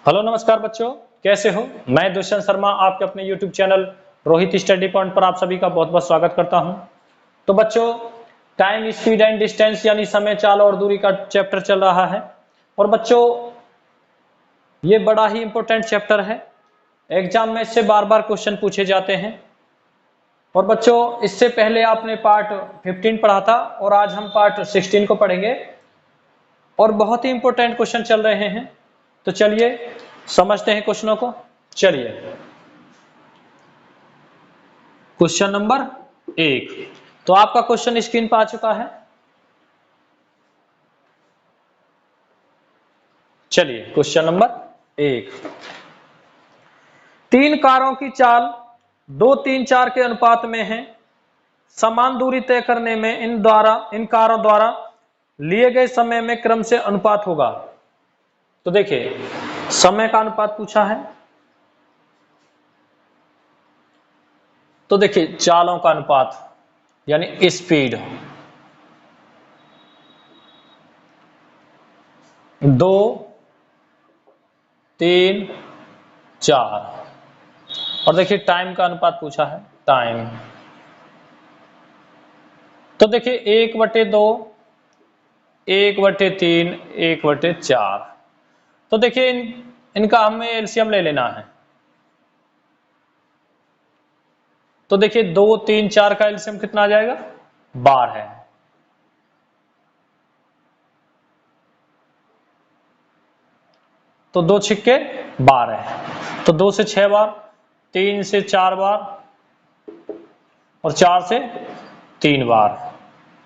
Hello नमस्कार बच्चों, कैसे हो। मैं दुष्यंत शर्मा आपके अपने YouTube channel Rohit study point पर आप सभी का बहुत बहुत स्वागत करता हूं। तो बच्चों, टाइम स्पीड एंड डिस्टेंस यानी समय, चाल और दूरी का चैप्टर चल रहा है। और बच्चों, ये बड़ा ही इंपॉर्टेंट चैप्टर है। एग्जाम में इससे बार बार क्वेश्चन पूछे जाते हैं। और बच्चों, इससे पहले आपने पार्ट 15 पढ़ा था और आज हम पार्ट 16 को पढ़ेंगे और बहुत ही इंपॉर्टेंट क्वेश्चन चल रहे हैं। तो चलिए समझते हैं क्वेश्चनों को। चलिए, क्वेश्चन नंबर 1। तो आपका क्वेश्चन स्क्रीन पर आ चुका है। चलिए, क्वेश्चन नंबर 1। 3 कारों की चाल 2, 3, 4 के अनुपात में है। समान दूरी तय करने में इन कारों द्वारा लिए गए समय में क्रम से अनुपात होगा। तो देखिए, समय का अनुपात पूछा है। तो देखिए, चालों का अनुपात यानी स्पीड 2, 3, 4। और देखिए, टाइम का अनुपात पूछा है, टाइम। तो देखिए 1/2, 1/3, 1/4। तो देखिए इनका हमें एलसीएम ले लेना है। तो देखिए 2, 3, 4 का एलसीएम कितना आ जाएगा, 12 है। तो 2 छिक्के 12 है। तो 2 से 6 बार, 3 से 4 बार और 4 से 3 बार।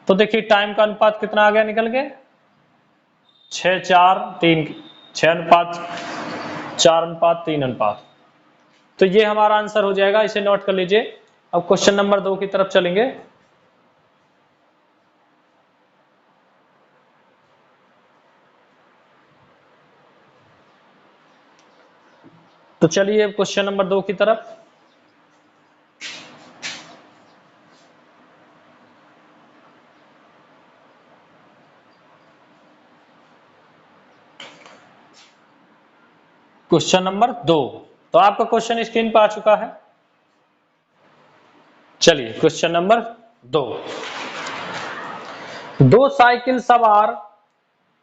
तो देखिए टाइम का अनुपात कितना आ गया निकल के, 6, 4, 3, 6 अनुपात 4 अनुपात 3 अनुपात। तो ये हमारा आंसर हो जाएगा, इसे नोट कर लीजिए। अब क्वेश्चन नंबर 2 की तरफ चलेंगे। तो चलिए क्वेश्चन नंबर 2 की तरफ। Question number 2। तो आपका क्वेश्चन स्क्रीन पर आ चुका है। चलिए क्वेश्चन नंबर 2। 2 साइकिल सवार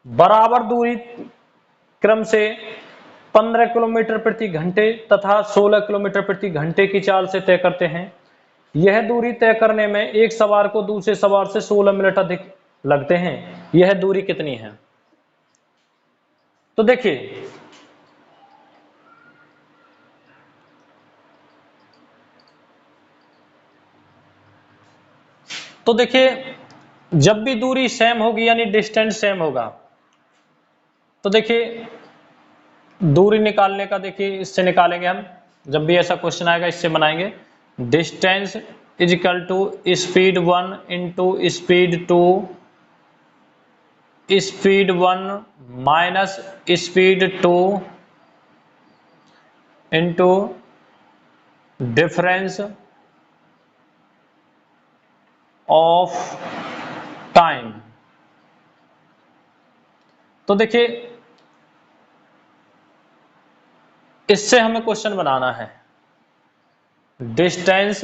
बराबर दूरी क्रम से 15 किलोमीटर प्रति घंटे तथा 16 किलोमीटर प्रति घंटे की चाल से तय करते हैं। यह दूरी तय करने में एक सवार को दूसरे सवार से 16 मिनट अधिक लगते हैं। यह दूरी कितनी है। तो देखिए, तो देखिए जब भी दूरी सेम होगी यानी डिस्टेंस सेम होगा, तो देखिए दूरी निकालने का, देखिए इससे निकालेंगे हम। जब भी ऐसा क्वेश्चन आएगा इससे बनाएंगे। Distance is equal to speed 1 into speed 2, speed 1 minus speed 2 into difference of time. तो देखिए इससे हमें क्वेश्चन बनाना है। Distance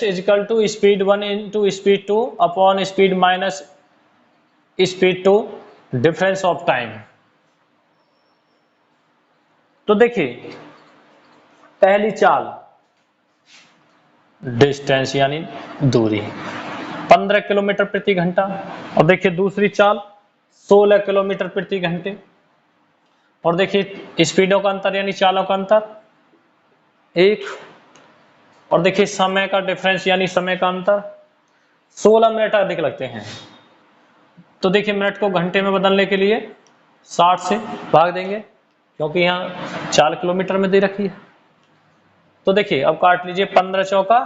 is equal to speed 1 into speed 2 upon speed minus speed 2 difference of time. तो देखिए पहली चाल डिस्टेंस यानी दूरी 15 किलोमीटर प्रति घंटा, और देखिए दूसरी चाल 16 किलोमीटर प्रति घंटे। और देखिए स्पीडों का अंतर यानी चालों का अंतर 1। और देखिए समय का डिफरेंस यानी समय का अंतर 16 मिनट अधिक लगते हैं। तो देखिए मिनट को घंटे में बदलने के लिए 60 से भाग देंगे, क्योंकि यहाँ 4 किलोमीटर में दे रखी है। तो देखिए अब काट लीजिए, 15 चौका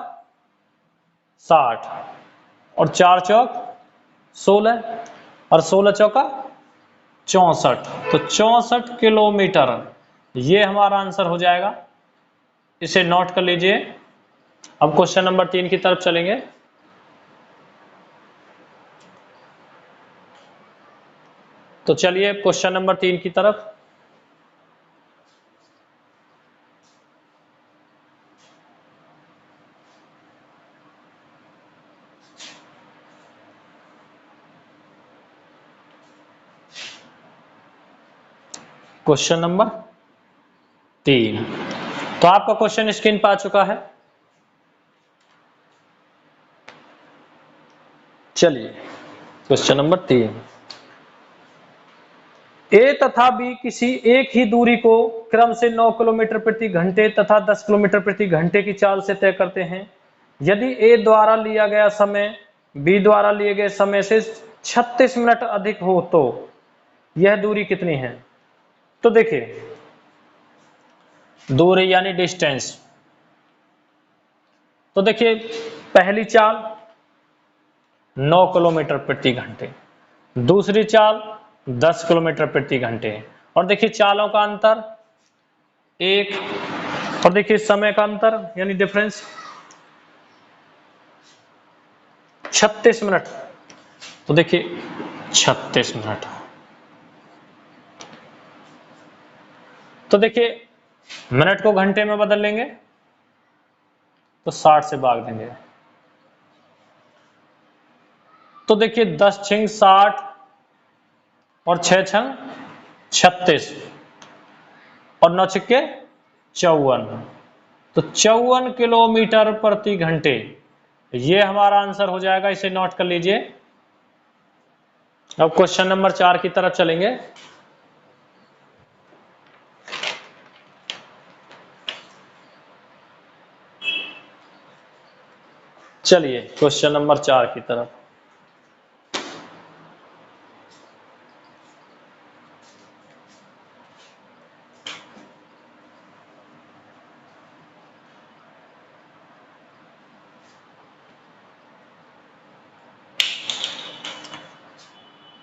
60 और 4 चौक 16 और 16 चौका 64। तो 64 किलोमीटर ये हमारा आंसर हो जाएगा। इसे नोट कर लीजिए। अब क्वेश्चन नंबर 3 की तरफ चलेंगे। तो चलिए क्वेश्चन नंबर 3 की तरफ। क्वेश्चन नंबर 3, तो आपका क्वेश्चन स्क्रीन पर आ चुका है। चलिए क्वेश्चन नंबर 3, ए तथा बी किसी एक ही दूरी को क्रम से 9 किलोमीटर प्रति घंटे तथा 10 किलोमीटर प्रति घंटे की चाल से तय करते हैं। यदि ए द्वारा लिया गया समय बी द्वारा लिए गए समय से 36 मिनट अधिक हो तो यह दूरी कितनी है? तो देखिए, दूरी यानी डिस्टेंस, तो देखिए पहली चाल 9 किलोमीटर प्रति घंटे, दूसरी चाल 10 किलोमीटर प्रति घंटे, और देखिए चालों का अंतर 1, और देखिए समय का अंतर यानी डिफरेंस 36 मिनट। तो देखिए 36 मिनट, तो देखिए मिनट को घंटे में बदल लेंगे तो 60 से भाग देंगे, तो देखिए 10 छिंग 60 और 6 छंग 36 और 9 छिक्के 54, तो 54 किलोमीटर प्रति घंटे ये हमारा आंसर हो जाएगा। इसे नोट कर लीजिए। अब क्वेश्चन नंबर 4 की तरफ चलेंगे। चलिए क्वेश्चन नंबर 4 की तरफ।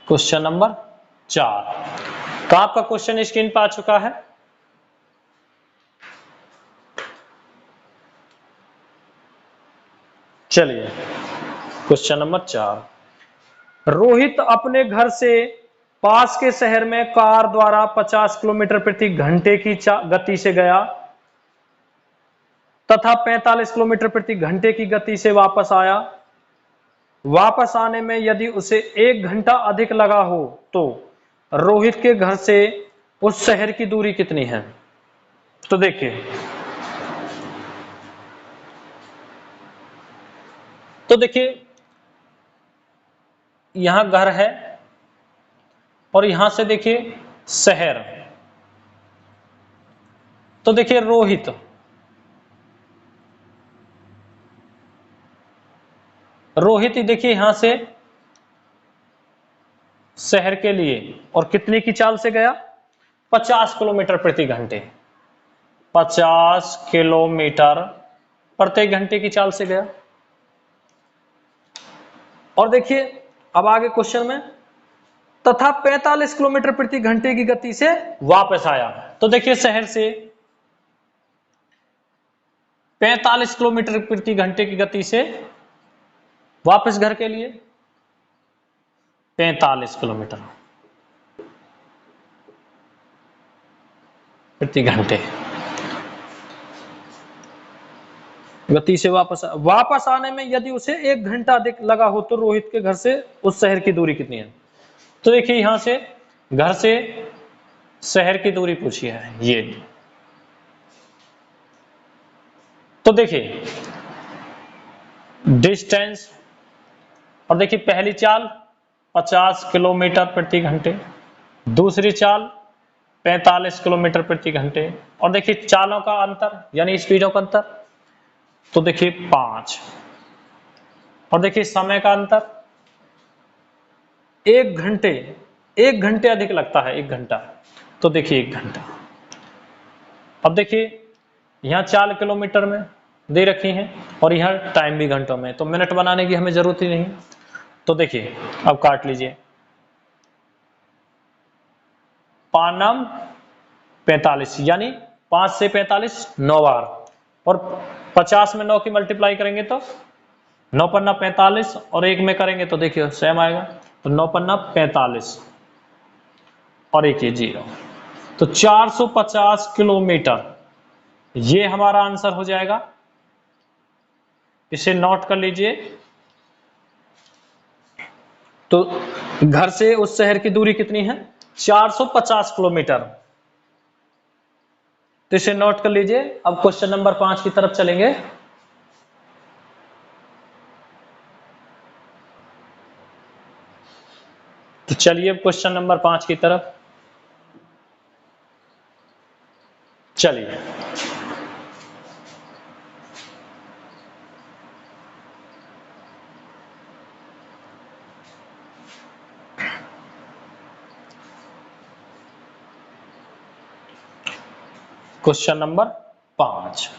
क्वेश्चन नंबर 4 का आपका क्वेश्चन स्क्रीन पर आ चुका है। चलिए क्वेश्चन नंबर 4, रोहित अपने घर से पास के शहर में कार द्वारा 50 किलोमीटर प्रति घंटे की गति से गया तथा 45 किलोमीटर प्रति घंटे की गति से वापस आया। वापस आने में यदि उसे 1 घंटा अधिक लगा हो तो रोहित के घर से उस शहर की दूरी कितनी है? तो देखिए, तो देखिए यहां घर है और यहां से देखिए शहर, तो देखिए रोहित ही देखिए यहां से शहर के लिए और कितने की चाल से गया? 50 किलोमीटर प्रति घंटे, 50 किलोमीटर प्रति घंटे की चाल से गया। और देखिए अब आगे क्वेश्चन में, तथा 45 किलोमीटर प्रति घंटे की गति से वापस आया। तो देखिए शहर से 45 किलोमीटर प्रति घंटे की गति से वापस घर के लिए 45 किलोमीटर प्रति घंटे गति से वापस आने में यदि उसे 1 घंटा अधिक लगा हो तो रोहित के घर से उस शहर की दूरी कितनी है? तो देखिए यहां से घर से शहर की दूरी पूछी है ये, तो देखिए डिस्टेंस, और देखिए पहली चाल 50 किलोमीटर प्रति घंटे, दूसरी चाल 45 किलोमीटर प्रति घंटे, और देखिए चालों का अंतर यानी स्पीडों का अंतर, तो देखिए 5, और देखिए समय का अंतर 1 घंटे अधिक लगता है 1 घंटा, तो देखिए 1 घंटा। अब देखिए यहां 4 किलोमीटर में दे रखी हैं और यहां टाइम भी घंटों में, तो मिनट बनाने की हमें जरूरत ही नहीं। तो देखिए अब काट लीजिए, 5 नाम 45 यानी 5 से 45 9 बार, और 50 में 9 की मल्टीप्लाई करेंगे तो 9 पन्ना 45 और 1 में करेंगे तो देखिए सेम आएगा, तो 9 पन्ना 45 और एक ये 0, तो 450 किलोमीटर ये हमारा आंसर हो जाएगा। इसे नोट कर लीजिए। तो घर से उस शहर की दूरी कितनी है? 450 किलोमीटर। तो इसे नोट कर लीजिए। अब क्वेश्चन नंबर 5 की तरफ चलेंगे। तो चलिए अब क्वेश्चन नंबर 5 की तरफ चलिए। क्वेश्चन नंबर 5,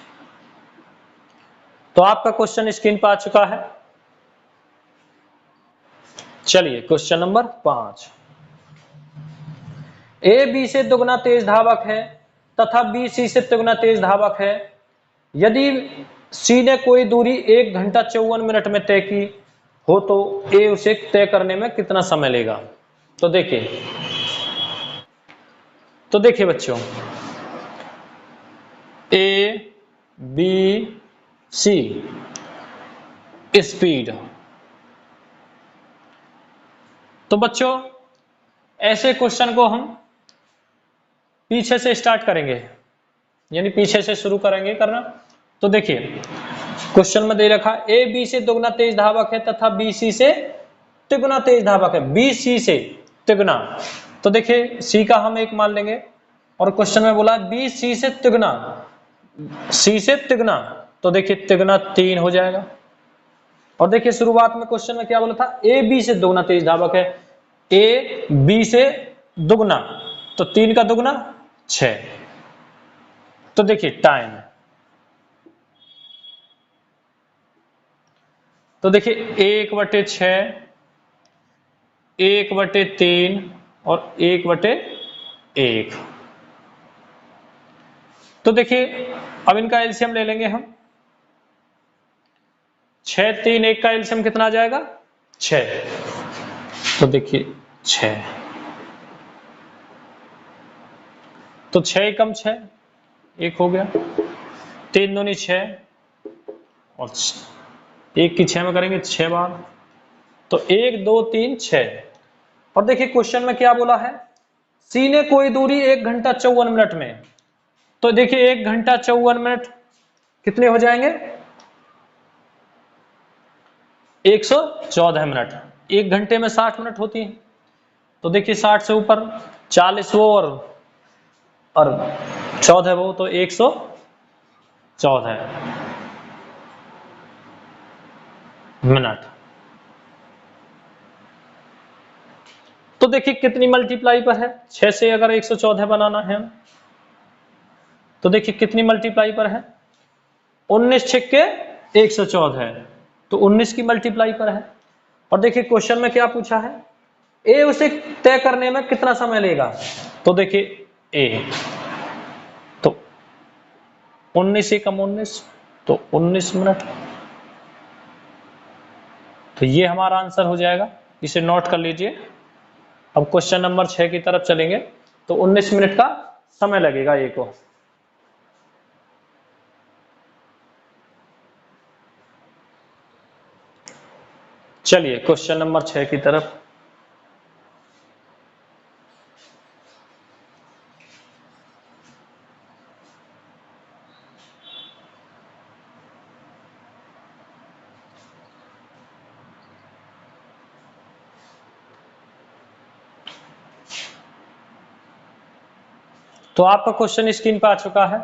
तो आपका क्वेश्चन स्क्रीन पर आ चुका है। चलिए क्वेश्चन नंबर 5, ए बी से दुगना तेज धावक है तथा बी सी से तिगुना तेज धावक है। यदि सी ने कोई दूरी 1 घंटा 54 मिनट में तय की हो तो ए उसे तय करने में कितना समय लेगा? तो देखिए बच्चों, ए बी सी स्पीड। तो बच्चों ऐसे क्वेश्चन को हम पीछे से स्टार्ट करेंगे, यानी पीछे से शुरू करेंगे करना। तो देखिए क्वेश्चन में दे रखा ए बी से दोगुना तेज धावक है तथा बी सी से तिगुना तेज धावक है। बी सी से तिगुना, तो देखिए सी का हम 1 मान लेंगे और क्वेश्चन में बोला बी सी से तिगुना, सी से तिगुना, तो देखिए तिगुना 3 हो जाएगा। और देखिए शुरुआत में क्वेश्चन में क्या बोला था? ए बी से दोगुना तेज धावक है। ए बी से दुगुना, तो 3 का दुगुना 6। तो देखिए टाइम, तो देखिए 1/6, 1/3 और 1/1। तो देखिए अब इनका एलसीएम ले लेंगे हम। 6, 3, 1 का एलसीएम कितना आ जाएगा? 6। तो देखिए 6, तो 6 कम 6 1 हो गया, 3 दूनी 6 और 1 की 6 में करेंगे 6 बार, तो 1 2 3 6। और देखिए क्वेश्चन में क्या बोला है? सी ने कोई दूरी 1 घंटा 54 मिनट में। तो देखिए 1 घंटा 54 मिनट कितने हो जाएंगे? 114 मिनट। 1 घंटे में 60 मिनट होती है, तो देखिए 60 से ऊपर 40 वो और 14 वो, तो 114 मिनट। तो देखिए कितनी मल्टीप्लाई पर है? 6 से अगर 114 बनाना है तो देखिए कितनी मल्टीप्लाई पर है? 19 छिक्के 114, तो 19 की मल्टीप्लाई पर है। और देखिए क्वेश्चन में क्या पूछा है? ए उसे तय करने में कितना समय लेगा? तो देखिए ए, तो 19 से कम 19, तो 19 मिनट। तो ये हमारा आंसर हो जाएगा, इसे नोट कर लीजिए। अब क्वेश्चन नंबर 6 की तरफ चलेंगे। तो 19 मिनट का समय लगेगा ए को। चलिए क्वेश्चन नंबर 6 की तरफ। तो आपका क्वेश्चन स्क्रीन पर आ चुका है।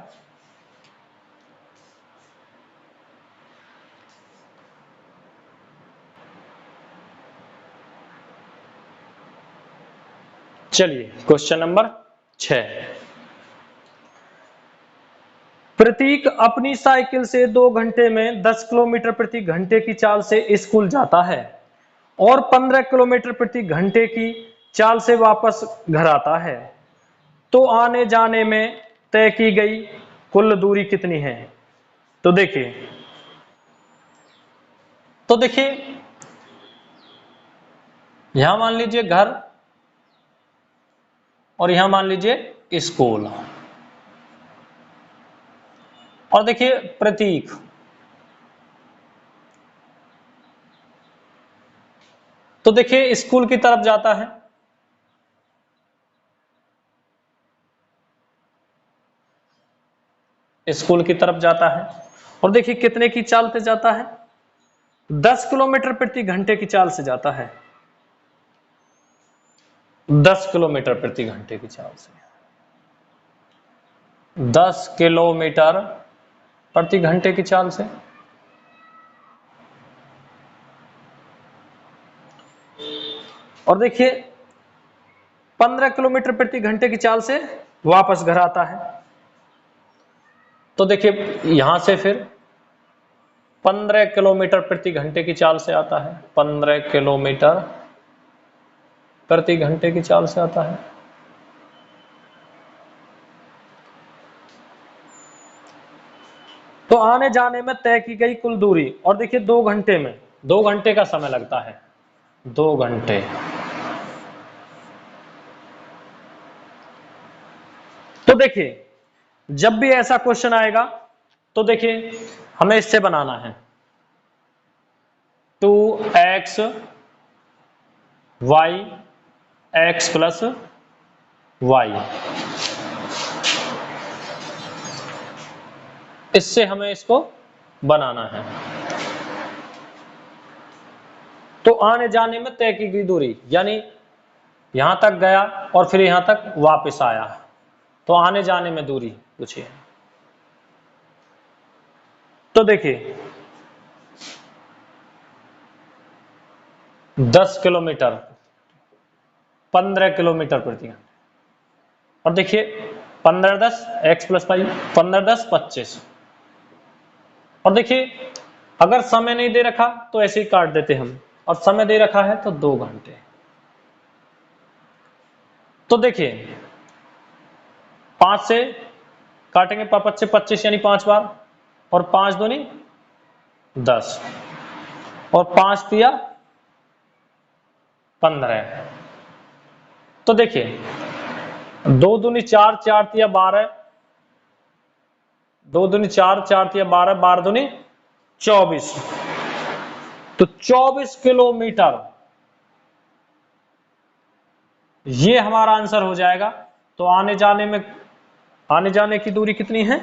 चलिए क्वेश्चन नंबर 6, प्रतीक अपनी साइकिल से 2 घंटे में 10 किलोमीटर प्रति घंटे की चाल से स्कूल जाता है और 15 किलोमीटर प्रति घंटे की चाल से वापस घर आता है। तो आने जाने में तय की गई कुल दूरी कितनी है? तो देखिए यहां मान लीजिए घर और यहां मान लीजिए स्कूल। और देखिए प्रतीक, तो देखिए स्कूल की तरफ जाता है, स्कूल की तरफ जाता है, और देखिए कितने की चाल से जाता है, 10 किलोमीटर प्रति घंटे की चाल से जाता है, 10 किलोमीटर प्रति घंटे की चाल से, 10 किलोमीटर प्रति घंटे की चाल से। और देखिए 15 किलोमीटर प्रति घंटे की चाल से वापस घर आता है। तो देखिए यहां से फिर 15 किलोमीटर प्रति घंटे की चाल से आता है, 15 किलोमीटर प्रति घंटे की चाल से आता है। तो आने जाने में तय की गई कुल दूरी, और देखिए 2 घंटे में, 2 घंटे का समय लगता है, 2 घंटे। तो देखिए जब भी ऐसा क्वेश्चन आएगा तो देखिए हमें इससे बनाना है 2x y x plus y, इससे हमें इसको बनाना है। तो आने जाने में तय की गई दूरी, यानी यहां तक गया और फिर यहां तक वापस आया, तो आने जाने में दूरी पूछिए। तो देखिए 10 किलोमीटर, 15 किलोमीटर प्रति घंटा, और देखिए 15 10 x प्लस वाई, 15 10 25। और देखिए अगर समय नहीं दे रखा तो ऐसे ही काट देते हम, और समय दे रखा है तो 2 घंटे। तो देखिए 5 से काटेंगे, 5 से 25 यानी 5 बार, और 5 दूनी 10, और 5 दिया 15। तो देखिए 2 दूनी 4, 4 दिया 12, 2 दूनी 4, 4 दिया 12, 12 दूनी 24। तो 24 किलोमीटर ये हमारा आंसर हो जाएगा। तो आने जाने की दूरी कितनी है,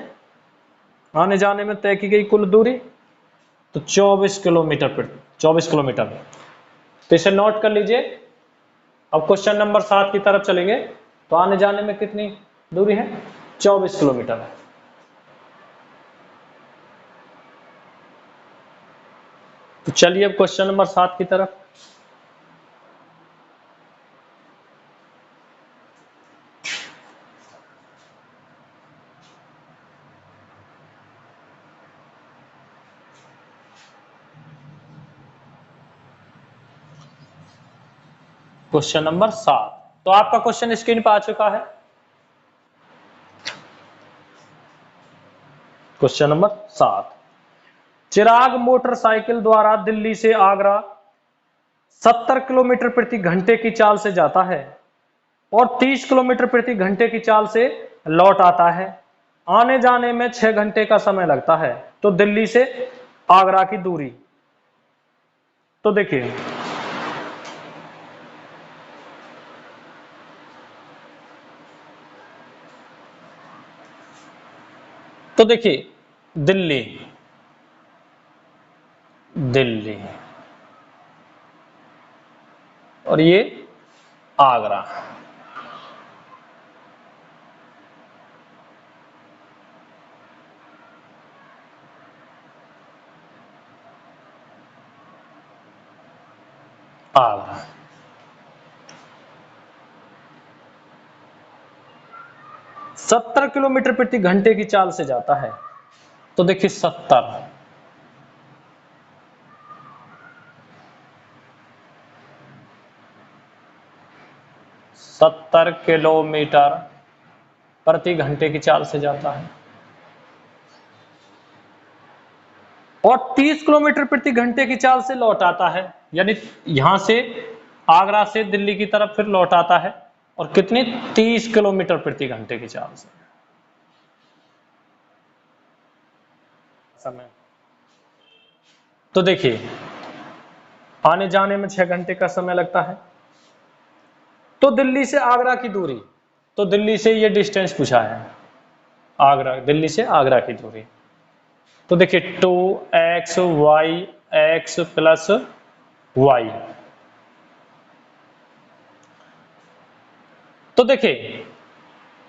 आने जाने में तय की गई कुल दूरी, तो 24 किलोमीटर, 24 किलोमीटर। तो इसे नोट कर लीजिए। अब क्वेश्चन नंबर 7 की तरफ चलेंगे। तो आने जाने में कितनी दूरी है, 24 किलोमीटर है। तो चलिए अब क्वेश्चन नंबर 7 की तरफ। क्वेश्चन नंबर 7, तो आपका क्वेश्चन स्क्रीन पर आ चुका है। क्वेश्चन नंबर 7, चिराग मोटरसाइकिल द्वारा दिल्ली से आगरा 70 किलोमीटर प्रति घंटे की चाल से जाता है और 30 किलोमीटर प्रति घंटे की चाल से लौट आता है। आने जाने में 6 घंटे का समय लगता है। तो दिल्ली से आगरा की दूरी, तो देखिए दिल्ली, दिल्ली और ये आगरा। आगरा 70 किलोमीटर प्रति घंटे की चाल से जाता है। तो देखिए 70 किलोमीटर प्रति घंटे की चाल से जाता है और 30 किलोमीटर प्रति घंटे की चाल से लौट आता है, यानी यहां से आगरा से दिल्ली की तरफ फिर लौट आता है। और कितनी 30 किलोमीटर प्रति घंटे की चाल से। समय तो देखिए आने जाने में 6 घंटे का समय लगता है। तो दिल्ली से आगरा की दूरी, तो दिल्ली से ये डिस्टेंस पूछा है, आगरा, दिल्ली से आगरा की दूरी। तो देखिए 2xy प्लस y। तो देखिए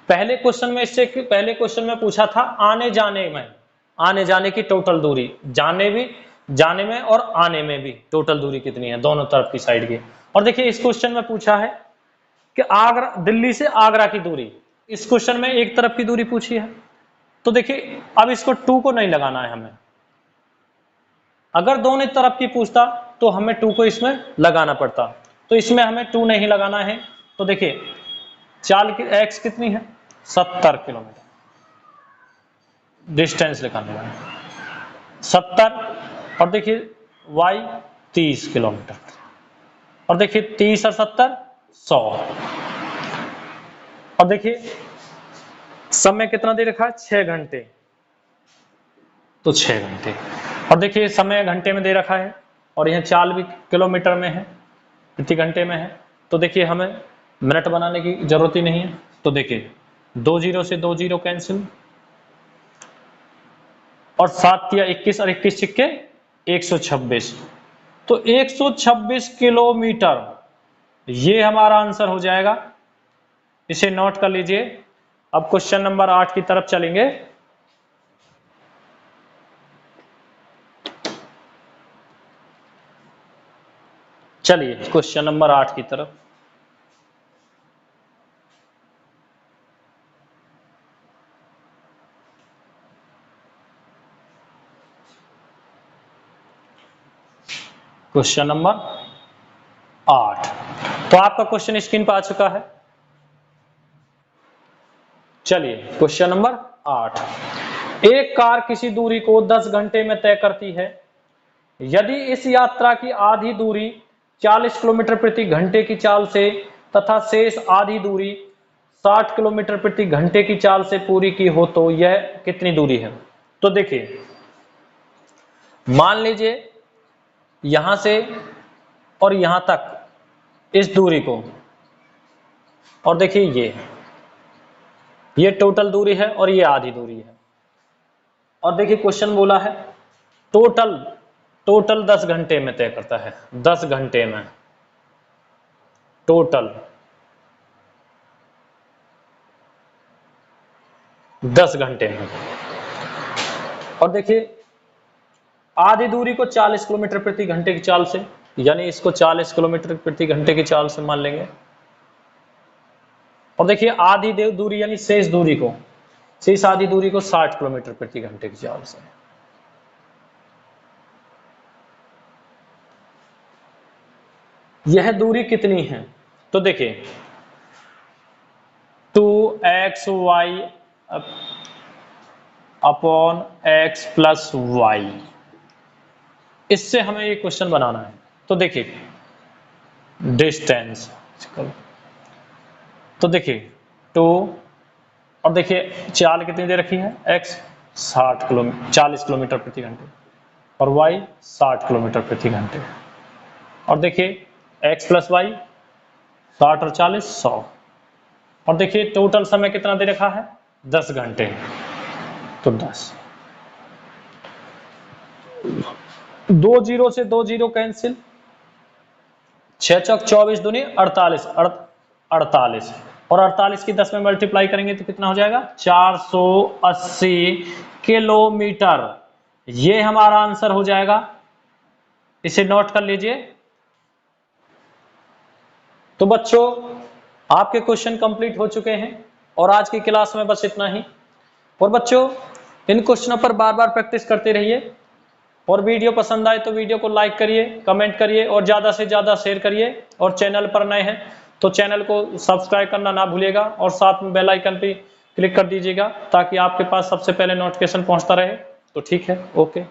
पहले क्वेश्चन में, इससे पहले क्वेश्चन में पूछा था आने जाने में, आने जाने की टोटल दूरी, जाने में और आने में भी टोटल दूरी कितनी है दोनों तरफ की साइड की। और देखिए इस क्वेश्चन में पूछा है कि आगरा, दिल्ली से आगरा की दूरी, इस क्वेश्चन में एक तरफ की दूरी पूछी है। तो देखिए अब इसको 2 को नहीं लगाना है हमें, अगर दोनों तरफ की पूछता तो हमें 2 को इसमें लगाना पड़ता, तो इसमें हमें 2 नहीं लगाना है। तो देखिए चाल की x कितनी है 70 किलोमीटर, डिस्टेंस निकालने है 70, और देखिए y 30 किलोमीटर, और देखिए 30 और 70 100, और देखिए समय कितना दे रखा है 6 घंटे, तो 6 घंटे, और देखिए समय घंटे में दे रखा है और यह चाल भी किलोमीटर में है, प्रति घंटे में है। तो देखिए हमें मिनट बनाने की जरूरत ही नहीं है। तो देखिए 2 जीरो से 2 जीरो कैंसिल, और 7 या 21 और 21 छिक्के 126, तो 126 किलोमीटर ये हमारा आंसर हो जाएगा। इसे नोट कर लीजिए। अब क्वेश्चन नंबर 8 की तरफ चलेंगे। चलिए क्वेश्चन नंबर 8 की तरफ। क्वेश्चन नंबर 8, तो आपका क्वेश्चन स्क्रीन पर आ चुका है। चलिए क्वेश्चन नंबर 8, एक कार किसी दूरी को 10 घंटे में तय करती है। यदि इस यात्रा की आधी दूरी 40 किलोमीटर प्रति घंटे की चाल से तथा शेष आधी दूरी 60 किलोमीटर प्रति घंटे की चाल से पूरी की हो तो यह कितनी दूरी है। तो देखिए मान लीजिए यहां से और यहां तक इस दूरी को, और देखिए ये टोटल दूरी है और ये आधी दूरी है, और देखिए क्वेश्चन बोला है टोटल 10 घंटे में तय करता है, 10 घंटे में टोटल 10 घंटे में, और देखिए आधी दूरी को 40 किलोमीटर प्रति घंटे की चाल से, यानी इसको 40 किलोमीटर प्रति घंटे की चाल से मान लेंगे, और देखिए आधी दूरी यानी शेष आधी दूरी को 60 किलोमीटर प्रति घंटे की चाल से। यह दूरी कितनी है। तो देखिए 2xy upon x plus y, इससे हमें ये क्वेश्चन बनाना है। तो देखिए डिस्टेंस, तो देखिए 2, और देखिए चाल कितनी दे रखी है x 40 किलोमीटर प्रति घंटे, और y 60 किलोमीटर प्रति घंटे, और देखिए x प्लस वाई 60 और 40 100, और देखिए टोटल समय कितना दे रखा है 10 घंटे, तो 10, 2 जीरो से 2 जीरो कैंसिल, 6 चौक 24 दूनी 48, और 48 की 10 में मल्टीप्लाई करेंगे तो कितना हो जाएगा 480 किलोमीटर, ये हमारा आंसर हो जाएगा। इसे नोट कर लीजिए। तो बच्चों आपके क्वेश्चन कंप्लीट हो चुके हैं, और आज की क्लास में बस इतना ही। और बच्चों इन क्वेश्चनों पर बार बार प्रैक्टिस करते रहिए, और वीडियो पसंद आए तो वीडियो को लाइक करिए, कमेंट करिए और ज़्यादा से ज़्यादा शेयर करिए, और चैनल पर नए हैं तो चैनल को सब्सक्राइब करना ना भूलिएगा, और साथ में बेल आइकन पे क्लिक कर दीजिएगा ताकि आपके पास सबसे पहले नोटिफिकेशन पहुंचता रहे। तो ठीक है, ओके।